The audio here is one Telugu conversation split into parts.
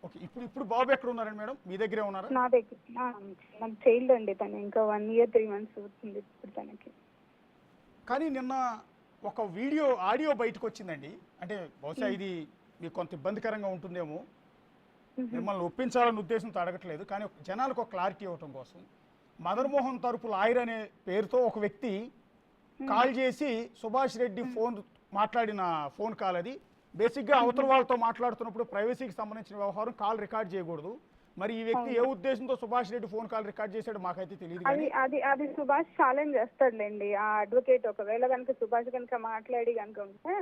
ఓకే. ఇప్పుడు ఇప్పుడు బాబు ఎక్కడ ఉన్నారండి మేడం? మీ దగ్గరే ఉన్నారా? నా దగ్గర నాకు చైల్డ్ అండి. తను ఇంకా 1 year 3 months అవుతుంది ఇప్పుడు తనకి. కానీ నిన్న ఒక ఆడియో బయటకు వచ్చిందండి. అంటే బహుశా ఇది మీకు కొంత ఇబ్బందికరంగా ఉంటుందేమో. మిమ్మల్ని ఒప్పించాలనే ఉద్దేశంతో అడగట్లేదు, కానీ జనాలకు ఒక క్లారిటీ ఇవ్వటం కోసం. మదన్ మోహన్ తరపు లాయర్ అనే పేరుతో ఒక వ్యక్తి కాల్ చేసి సుభాష్ రెడ్డి మాట్లాడిన ఫోన్ కాల్ అది. బేసిక్గా అవతల వాళ్ళతో మాట్లాడుతున్నప్పుడు ప్రైవసీకి సంబంధించిన వ్యవహారం కాల్ రికార్డ్ చేయకూడదు. మరి ఈ వ్యక్తి ఏ ఉద్దేశంతో Subhash Reddy phone call record చేశాడో మాకైతే తెలియదు. అది సుభాష్ ఛాలెంజ్ చేస్తాడులేండి. ఆ అడ్వకేట్ ఒకవేళ కనుక సుభాష్ కనుక మాట్లాడి కనుక ఉంటే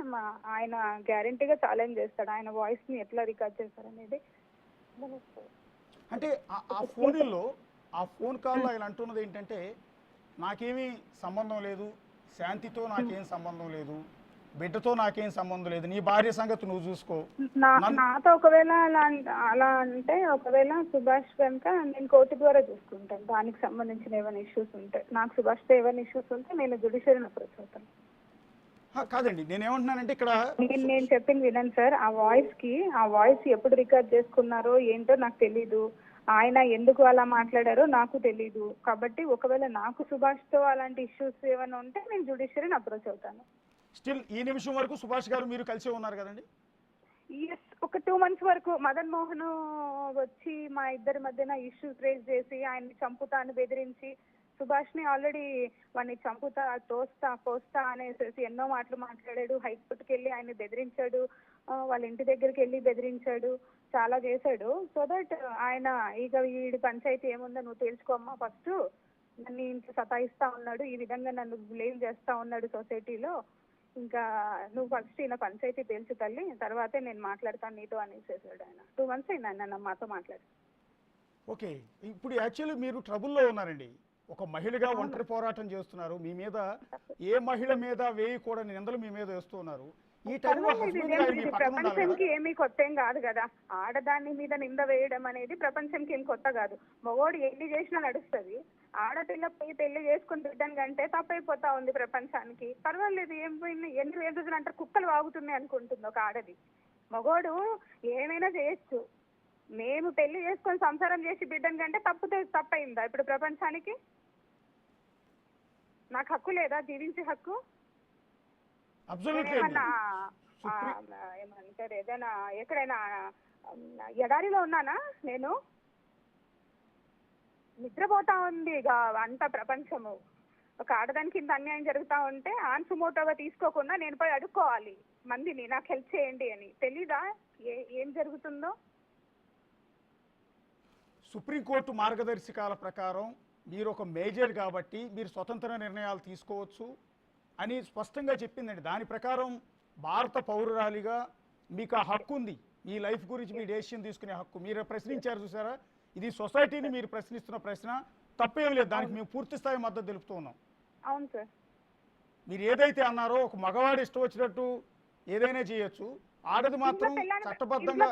ఆయన గ్యారంటీగా ఛాలెంజ్ చేస్తాడు. ఆయన వాయిస్ ని ఎట్లా రికార్డ్ చేస్తారనేది. అంటే ఆ ఫోన్ కాల్లో ఆయన అంటున్నది ఏంటంటే, నాకేమీ సంబంధం లేదు, శాంతితో నాకేం సంబంధం లేదు, బిడ్డతో నాకేం సంబంధం లేదు, నీ భార్య సంగతి నువ్వు చూసుకో. నాతో ఒకవేళ అలా అంటే ఒకవేళ సుభాష్ కనుక నేను కోర్టు ద్వారా చూసుకుంటాను. దానికి సంబంధించిన ఏమైనా ఇష్యూస్ ఉంటే, నాకు సుభాష్తో ఏమైనా ఇష్యూస్ ఉంటే నేను జ్యుడిషియరీని అప్రోచ్ అవుతాను. కాదండి, నేనేమంటున్నానంటే ఇక్కడ నేను చెప్పింది వినండి సార్. ఆ వాయిస్ ఎప్పుడు రికార్డ్ చేసుకున్నారో ఏంటో నాకు తెలీదు. ఆయన ఎందుకు అలా మాట్లాడారో నాకు తెలీదు. కాబట్టి ఒకవేళ నాకు సుభాష్తో అలాంటి ఇష్యూస్ ఏమైనా ఉంటే నేను జ్యుడిషియరీని అప్రోచ్ అవుతాను. స్టిల్ ఈ నిమిషం వరకు సుభాష్ గారు మీరు కలిసే ఉన్నారు కదండి? ఒక 2 months వరకు మదన్ మోహన్ వచ్చి మా ఇద్దరి మధ్యన ఇష్యూస్ రేజ్ చేసి ఆయన్ని చంపుతా అని బెదిరించి, సుభాష్ ని ఆల్రెడీ వాడిని చంపుతా, తోస్తా, కోస్తా అనేసి ఎన్నో మాటలు మాట్లాడాడు. హైకోర్టుకి వెళ్ళి ఆయన్ని బెదిరించాడు, వాళ్ళ ఇంటి దగ్గరికి వెళ్ళి బెదిరించాడు, చాలా చేశాడు. సో దట్ ఆయన ఇక వీడి పంచాయతీ ఏముందో నువ్వు తేల్చుకోమ్మా, ఫస్ట్ నన్ను ఇంట్లో సతాయిస్తా ఉన్నాడు, ఈ విధంగా నన్ను బ్లేమ్ చేస్తా ఉన్నాడు సొసైటీలో, ఇంకా నువ్వు ఫస్ట్ ఈయన పంచాయతీ తేల్చు తల్లి, తర్వాతే నేను మాట్లాడతాను నీతో అనేసేసాడు ఆయన. 2 months అయింది ఆయన మాతో మాట్లాడి. ఓకే, ఇప్పుడు యాక్చువల్లీ మీరు ట్రబుల్లో ఉన్నారండి. ఒక మహిళగా ఒంటరి పోరాటం చేస్తున్నారు. మీ మీద ఏ మహిళ మీద వేయకూడని నిందలు మీ మీద వేస్తున్నారు. ఈ టైంలో ప్రపంచంకి ఏమీ కొత్త ఏం కాదు కదా. ఆడదాని మీద నింద వేయడం అనేది ప్రపంచంకి ఏం కొత్త కాదు. మగోడు ఎన్ని చేసినా నడుస్తుంది. ఆడపిల్ల పోయి పెళ్లి చేసుకుని బిడ్డను కంటే తప్పైపోతా ఉంది ప్రపంచానికి. పర్వాలేదు, ఏం పోయింది, ఎన్ని రోజులు అంటారు, కుక్కలు వాగుతున్నాయి అనుకుంటుంది ఒక ఆడది. మగోడు ఏమైనా చేయొచ్చు. మేము పెళ్లి చేసుకొని సంసారం చేసి బిడ్డను కంటే తప్పైందా ఇప్పుడు ప్రపంచానికి? నాకు హక్కు లేదా జీవించే హక్కు? ఏమంటారు, ఏదైనా ఎక్కడైనా ఎడారిలో ఉన్నానా నేను? నిద్రపోతా ఉంది అంత ప్రపంచము. ఒక ఆడదానికి ఇంత అన్యాయం జరుగుతా ఉంటే ఆన్సుమోటోగా తీసుకోకుండా నేను పోయి అడుక్కోవాలి మందిని, నాకు హెల్ప్ చేయండి అని. తెలీదా ఏం జరుగుతుందో? సుప్రీంకోర్టు మార్గదర్శకాల ప్రకారం మీరు ఒక మేజర్ కాబట్టి మీరు స్వతంత్ర నిర్ణయాలు తీసుకోవచ్చు అని స్పష్టంగా చెప్పిందండి. దాని ప్రకారం భారత పౌరురాలిగా మీకు ఆ హక్కు ఉంది. మీ లైఫ్ గురించి మీ డెసిషన్ తీసుకునే హక్కు. మీరు ప్రశ్నించారు చూసారా, ఇది సొసైటీని మీరు ప్రశ్నిస్తున్న ప్రశ్న, తప్పేం లేదు. దానికి మేము పూర్తి స్థాయి మద్దతు తెలుపుతూ ఉన్నాం. అవును సార్. మీరు ఏదైతే అన్నారో, ఒక మగవాడు ఇష్టం వచ్చినట్టు ఏదైనా చేయొచ్చు, ఆడది మాత్రం చట్టబద్ధంగా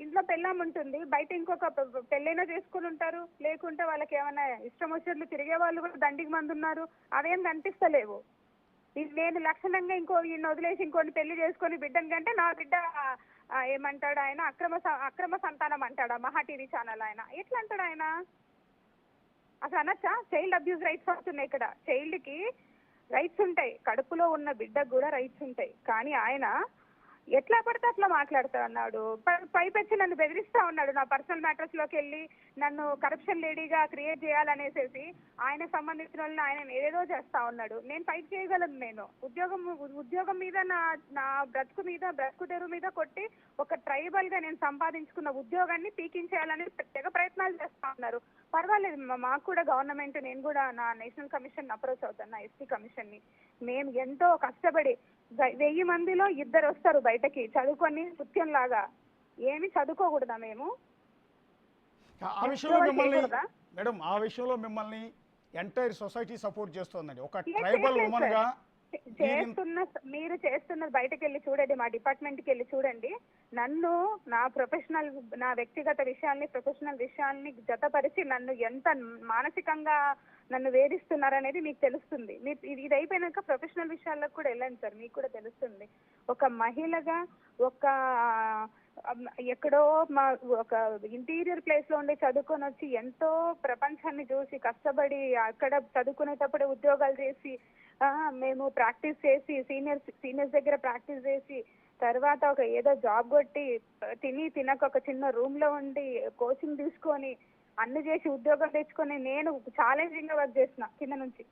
ఇంట్లో పెళ్ళాం ఉంటుంది, బయట ఇంకొక పెళ్ళైనా చేసుకుని ఉంటారు. లేకుంటే వాళ్ళకి ఏమైనా ఇష్టం వచ్చినట్లు తిరిగే వాళ్ళు కూడా దండికి మంది ఉన్నారు. అవేం కనిపిస్తలేవు. నేను లక్షణంగా ఈయన వదిలేసి ఇంకొని పెళ్లి చేసుకొని బిడ్డని కంటే నా బిడ్డ ఏమంటాడు ఆయన, అక్రమ సంతానం అంటాడా మహా టీవీ ఛానల్ ఆయన? ఎట్లా అంటాడు ఆయన? అసలు అనొచ్చా? చైల్డ్ అబ్యూస్ రైట్స్ వస్తున్నాయి ఇక్కడ. చైల్డ్ కి రైట్స్ ఉంటాయి, కడుపులో ఉన్న బిడ్డకు కూడా రైట్స్ ఉంటాయి. కానీ ఆయన ఎట్లా పడితే అట్లా మాట్లాడుతా ఉన్నాడు. పైపెచ్చి నన్ను బెదిరిస్తా ఉన్నాడు. నా పర్సనల్ మ్యాటర్స్ లోకి వెళ్ళి నన్ను కరప్షన్ లేడీగా క్రియేట్ చేయాలనేసి ఆయన సంబంధించిన వాళ్ళని ఆయన ఏదేదో చేస్తా ఉన్నాడు. నేను ఫైట్ చేయగలను. నేను ఉద్యోగం మీద నా బ్రతుకు తెరువు మీద కొట్టి ఒక ట్రైబల్ గా నేను సంపాదించుకున్న ఉద్యోగాన్ని పీకించేయాలని తెగ ప్రయత్నాలు చేస్తా ఉన్నారు. పర్వాలేదు, మాకు కూడా గవర్నమెంట్, నేను కూడా నా నేషనల్ కమిషన్ అప్రోచ్ అవుతాను, నా ఎస్టీ కమిషన్ ని. మేము ఎంతో కష్టపడి 1000 మందిలో 2 వస్తారు బయటకి చదువుకొని నృత్యం లాగా. ఏమి చదువుకోకూడదా మేము? మేడం, ఆ విషయంలో మిమ్మల్ని ఎంటైర్ సొసైటీ సపోర్ట్ చేస్తోందండి. ఒక ట్రైబల్ ఉమెన్ గా మీరు చేస్తున్నది బయటకు వెళ్ళి చూడండి, మా డిపార్ట్మెంట్కి వెళ్ళి చూడండి. నన్ను నా వ్యక్తిగత విషయాల్ని, ప్రొఫెషనల్ విషయాల్ని జతపరిచి నన్ను ఎంత మానసికంగా నన్ను వేధిస్తున్నారనేది మీకు తెలుస్తుంది. ఇది అయిపోయినాక ప్రొఫెషనల్ విషయాలకు కూడా వెళ్ళండి సార్, మీకు కూడా తెలుస్తుంది. ఒక మహిళగా ఒక ఎక్కడో మా ఒక ఇంటీరియర్ ప్లేస్ లో ఉండి చదువుకొని వచ్చి ఎంతో ప్రపంచాన్ని చూసి కష్టపడి అక్కడ చదువుకునేటప్పుడే ఉద్యోగాలు చేసి మేము ప్రాక్టీస్ చేసి సీనియర్స్ దగ్గర ప్రాక్టీస్ చేసి తర్వాత ఒక ఏదో జాబ్ కొట్టి తినక ఒక చిన్న రూమ్ లో ఉండి కోచింగ్ తీసుకొని అన్ని చేసి ఉద్యోగం తెచ్చుకొని నేను ఛాలెంజింగ్ గా వర్క్ చేసిన కింద నుంచి.